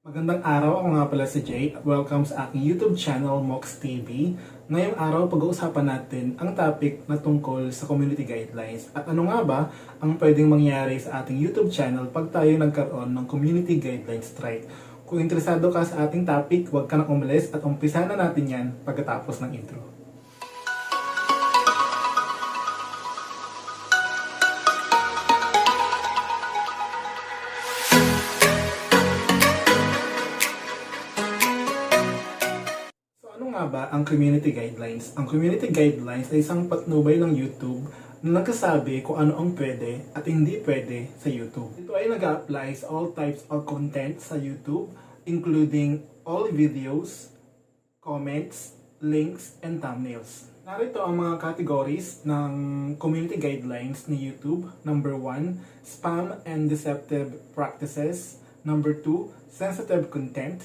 Magandang araw, ako nga pala si Jay at welcome sa aking YouTube channel, Mox TV. Ngayong araw, pag-uusapan natin ang topic na tungkol sa community guidelines. At ano nga ba ang pwedeng mangyari sa ating YouTube channel pag tayo nagkaroon ng community guidelines strike. Kung interesado ka sa ating topic, huwag ka nang umalis at umpisa na natin yan pagkatapos ng intro. Ano nga ba ang community guidelines? Ang community guidelines ay isang patnubay ng YouTube na nagsasabi kung ano ang pwede at hindi pwede sa YouTube. Ito ay nag-apply sa all types of content sa YouTube, including all videos, comments, links, and thumbnails. Narito ang mga categories ng community guidelines ni YouTube. Number 1, spam and deceptive practices. Number 2, sensitive content.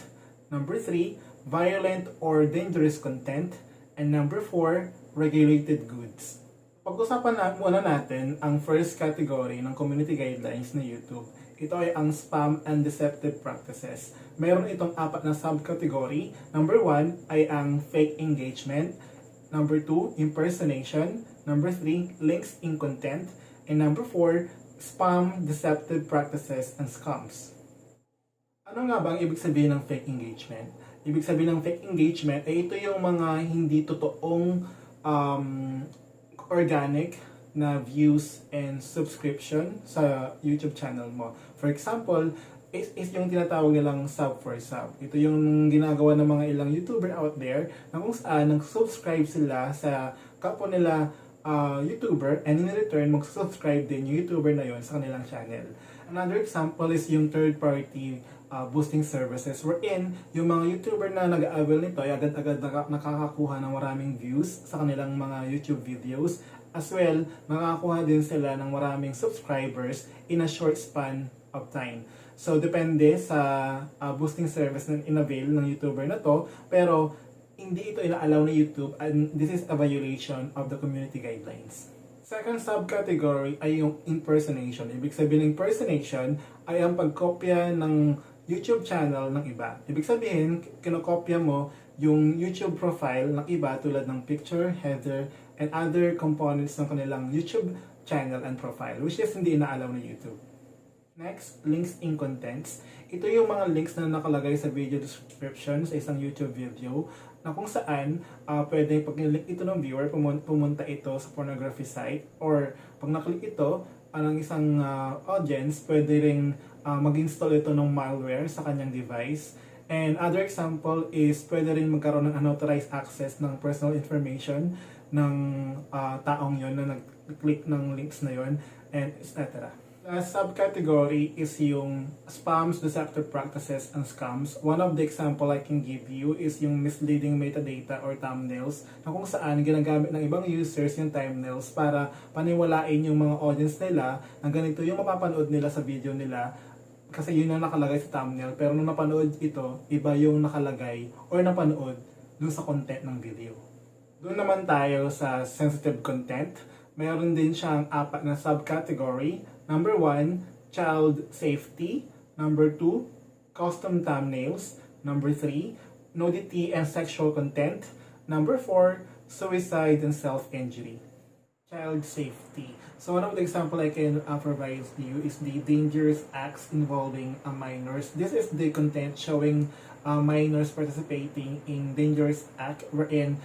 Number 3, violent or dangerous content. And number 4, regulated goods. Pag-usapan muna natin ang first category ng community guidelines na YouTube. Ito ay ang spam and deceptive practices. Meron itong 4 na subcategory. Number 1 ay ang fake engagement. Number 2, impersonation. Number 3, links in content. And number 4, spam, deceptive practices, and scams. Ano nga ba ang ibig sabihin ng fake engagement? Ibig sabihin ng fake engagement ay ito yung mga hindi totoong organic na views and subscription sa YouTube channel mo. For example, is yung tinatawag nilang sub for sub. Ito yung ginagawa ng mga ilang YouTuber out there na kung saan nag-subscribe sila sa kapwa nila YouTuber, and in return mag-subscribe din yung YouTuber na yon sa kanilang channel. Another example is yung third party boosting services wherein yung mga YouTuber na nag-avail nito ay agad-agad nakakakuha ng maraming views sa kanilang mga YouTube videos, as well makakakuha din sila ng maraming subscribers in a short span of time. So depende sa boosting service na in-avail ng YouTuber na to, pero hindi ito ina-allow ni YouTube, and this is a violation of the community guidelines. Second subcategory ay yung impersonation. Ibig sabihin ng impersonation ay ang pagkopya ng YouTube channel ng iba. Ibig sabihin, kinokopya mo yung YouTube profile ng iba tulad ng picture, header, and other components ng kanilang YouTube channel and profile, which is hindi ina-allow ng YouTube. Next, links in contents. Ito yung mga links na nakalagay sa video description sa isang YouTube video na kung saan pwede pag nilink ito ng viewer, pumunta ito sa pornography site, or pag naklik ito ng isang audience, pwede ring mag-install ito ng malware sa kanyang device. And other example is pwede rin magkaroon ng unauthorized access ng personal information ng taong yon na nag-click ng links na yon, and etc. Last subcategory is yung spams, deceptive practices, and scams. One of the example I can give you is yung misleading metadata or thumbnails, na kung saan ginagamit ng ibang users yung thumbnails para paniwalain yung mga audience nila na ganito yung mapapanood nila sa video nila, kasi yun yung nakalagay sa thumbnail, pero nung napanood ito, iba yung nakalagay or napanood dun sa content ng video. Doon naman tayo sa sensitive content. Mayroon din siyang 4 na subcategory. Number 1, child safety. Number 2, custom thumbnails. Number 3, nudity and sexual content. Number 4, suicide and self-injury. Child safety. So one of the example I can provide to you is the dangerous acts involving minors. This is the content showing minors participating in dangerous act, wherein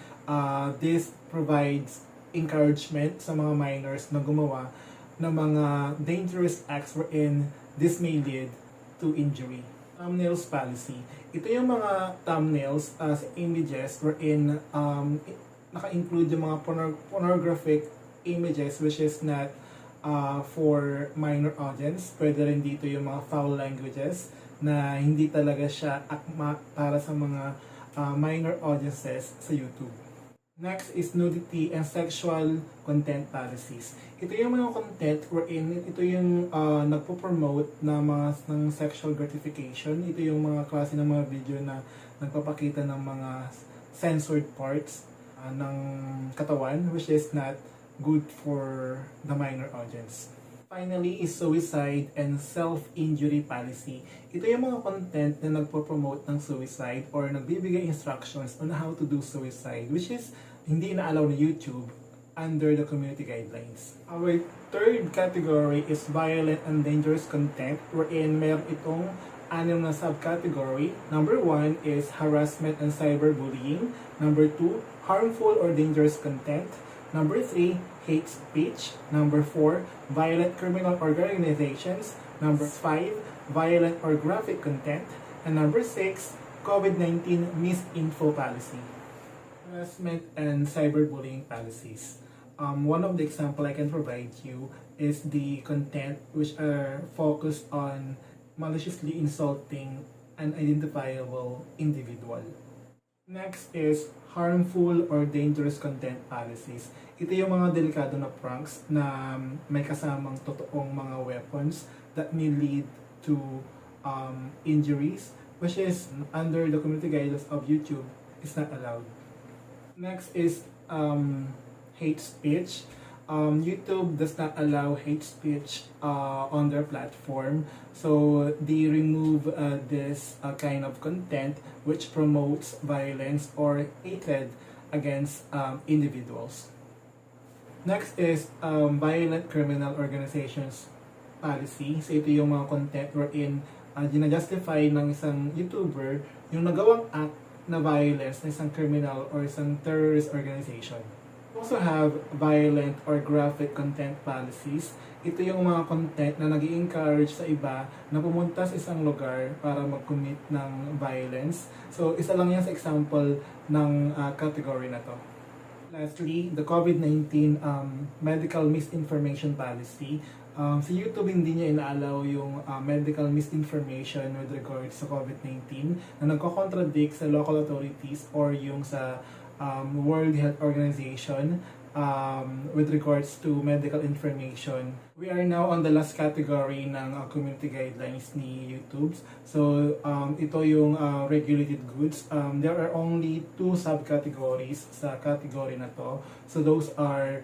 this provides encouragement sa mga minors na gumawa ng mga dangerous acts wherein this may lead to injury. Thumbnails policy. Ito yung mga thumbnails as images wherein naka-include yung mga pornographic images which is not for minor audience. Pwede rin dito yung mga foul languages na hindi talaga siya akma para sa mga minor audiences sa YouTube. Next is nudity and sexual content policies. Ito yung mga content wherein ito yung nagpo-promote na ng sexual gratification. Ito yung mga klase ng mga video na nagpapakita ng mga censored parts ng katawan, which is not good for the minor audience. Finally is suicide and self-injury policy. Ito yung mga content na nagpo-promote ng suicide or nagbibigay instructions on how to do suicide, which is hindi na-allow na YouTube under the community guidelines. Our third category is violent and dangerous content, wherein meron itong anim na subcategory. Number 1 is harassment and cyberbullying. Number 2, harmful or dangerous content. Number 3, hate speech. Number 4, violent criminal organizations. Number 5, violent or graphic content. And number 6, COVID-19 misinfo policy. Harassment and cyberbullying policies. One of the example I can provide you is the content which are focused on maliciously insulting an identifiable individual. Next is harmful or dangerous content policies. Ito yung mga delikado na pranks na may kasamang totoong mga weapons that may lead to injuries, which is under the community guidelines of YouTube is not allowed. Next is hate speech. YouTube does not allow hate speech on their platform, so they remove this kind of content which promotes violence or hatred against individuals. Next is violent criminal organizations policy. So ito yung mga content wherein ginajustify ng isang YouTuber yung nagawang act na violence ng isang criminal or isang terrorist organization. Also have violent or graphic content policies. Ito yung mga content na nag-i-encourage sa iba na pumunta sa isang lugar para mag-commit ng violence. So, isa lang yan sa example ng category na to. Lastly, the COVID-19 medical misinformation policy. Si YouTube hindi niya inaalaw yung medical misinformation with regards sa COVID-19 na nagko-contradict sa local authorities or yung sa World Health Organization with regards to medical information. We are now on the last category ng community guidelines ni YouTube. So, ito yung regulated goods. There are only 2 subcategories sa category na to. So, those are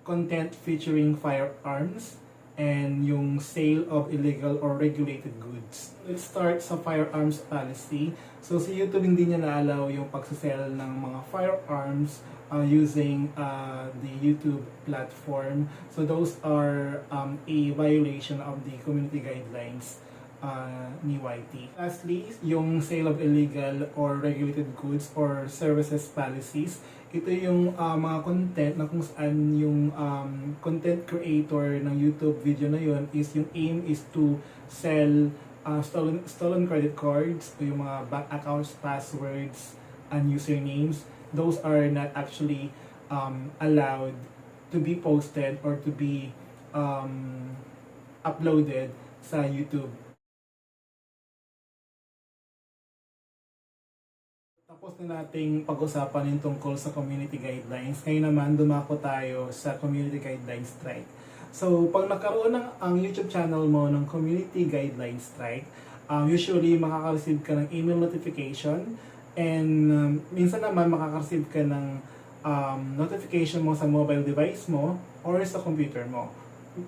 content featuring firearms and yung sale of illegal or regulated goods. Let's start sa firearms policy. So, si YouTube hindi niya na-allow yung pagsasell ng mga firearms using the YouTube platform. So, those are a violation of the community guidelines ni YT. Lastly, yung sale of illegal or regulated goods or services policies. Ito yung mga content na kung saan yung content creator ng YouTube video na yun is yung aim is to sell stolen credit cards o yung mga bank accounts, passwords, and usernames. Those are not actually allowed to be posted or to be uploaded sa YouTube. Tapos na nating pag-usapan yung tungkol sa community guidelines. Ngayon naman, dumako tayo sa community guidelines strike. So, pag nagkaroon ng ang YouTube channel mo ng community guidelines strike, usually makaka-receive ka ng email notification and minsan naman makaka-receive ka ng notification mo sa mobile device mo or sa computer mo.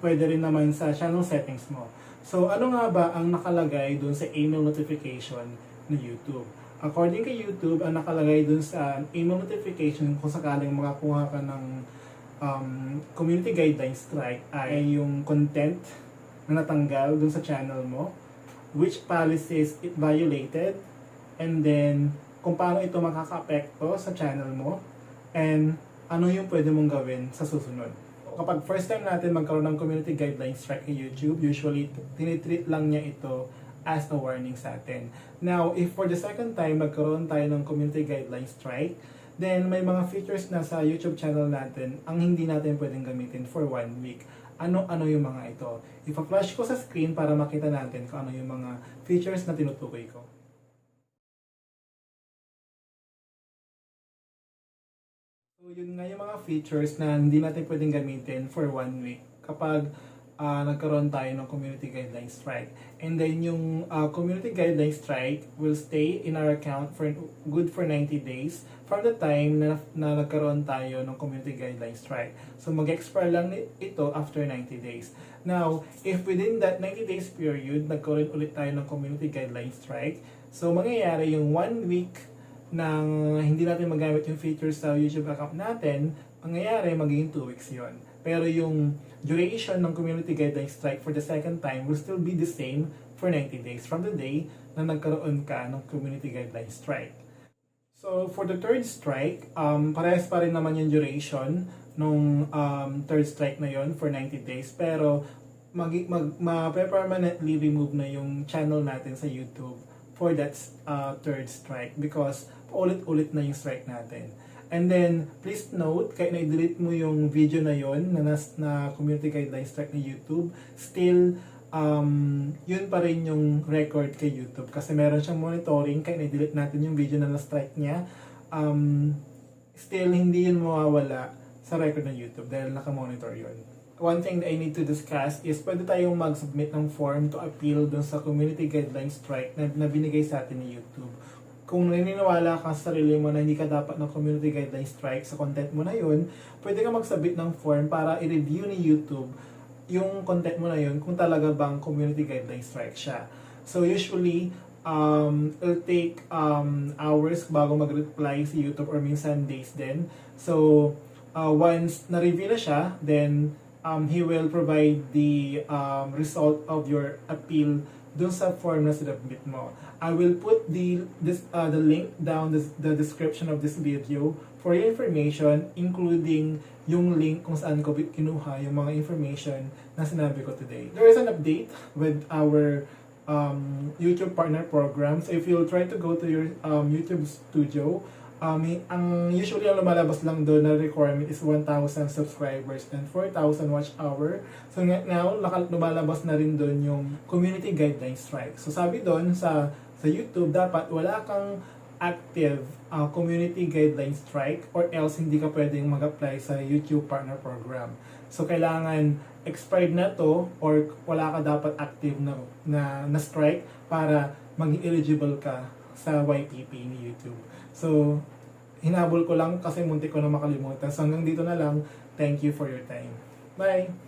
Pwede rin naman sa channel settings mo. So, ano nga ba ang nakalagay dun sa email notification ng YouTube? According kay YouTube, ang nakalagay dun sa email notification kung sakaling makakuha ka ng community guidelines strike ay yung content na natanggal dun sa channel mo, which policies it violated, and then kung paano ito makaka-apekto sa channel mo, and ano yung pwede mong gawin sa susunod. Kapag first time natin magkaroon ng community guidelines strike kay YouTube, usually tinitreat lang niya ito as a warning sa atin. Now, if for the second time magkaroon tayo ng community guidelines strike, then may mga features na sa YouTube channel natin ang hindi natin pwedeng gamitin for 1 week. Ano yung mga ito? Ipa-flash ko sa screen para makita natin kung ano yung mga features na tinutukoy ko. So, yun nga yung mga features na hindi natin pwedeng gamitin for 1 week. Kapag nagkaroon tayo ng community guideline strike. And then yung community guideline strike will stay in our account for good for 90 days from the time na nagkaroon tayo ng community guideline strike. So mag-expire lang ito after 90 days. Now, if within that 90 days period, nagkaroon ulit tayo ng community guideline strike, so mangyayari yung 1 week nang hindi natin magamit yung features sa YouTube account natin, mangyayari magiging 2 weeks yon. Pero yung duration ng community guideline strike for the second time will still be the same for 90 days from the day na nagkaroon ka ng community guideline strike. So for the third strike, parehas pa rin naman yung duration nung third strike na yon for 90 days, pero ma-permanently remove na yung channel natin sa YouTube for that third strike because ulit-ulit na yung strike natin. And then, please note, kahit na-delete mo yung video na yon na community guideline strike ni YouTube, still, yun pa rin yung record kay YouTube. Kasi meron siyang monitoring, kahit na-delete natin yung video na na-strike niya, still, hindi yun mawawala sa record ng YouTube dahil naka-monitor yun. One thing that I need to discuss is pwede tayong mag-submit ng form to appeal dun sa community guideline strike na binigay sa atin ni YouTube. Kung naniniwala ka sa sarili mo na hindi ka dapat ng community guideline strike sa content mo na yun, pwede ka mag-submit ng form para i-review ni YouTube yung content mo na yun kung talaga bang community guideline strike siya. So usually, it'll take hours bago mag-reply si YouTube or minsan days din. So once na-review na siya, then he will provide the result of your appeal dun sa form na sinubmit mo. I will put the link down the description of this video for your information, including yung link kung saan ko kinuha yung mga information na sinabi ko today. There is an update with our YouTube partner program. So if you'll try to go to your YouTube studio, ang usually ang lumalabas lang doon na requirement is 1,000 subscribers and 4,000 watch hour. So now, lumalabas na rin doon yung community guideline strike. So sabi doon sa YouTube, dapat wala kang active community guideline strike or else hindi ka pwedeng mag-apply sa YouTube partner program. So kailangan expired na to or wala ka dapat active na strike para maging eligible ka sa YPP ni YouTube. So, hinabol ko lang kasi muntik ko na makalimutan. So, hanggang dito na lang. Thank you for your time. Bye!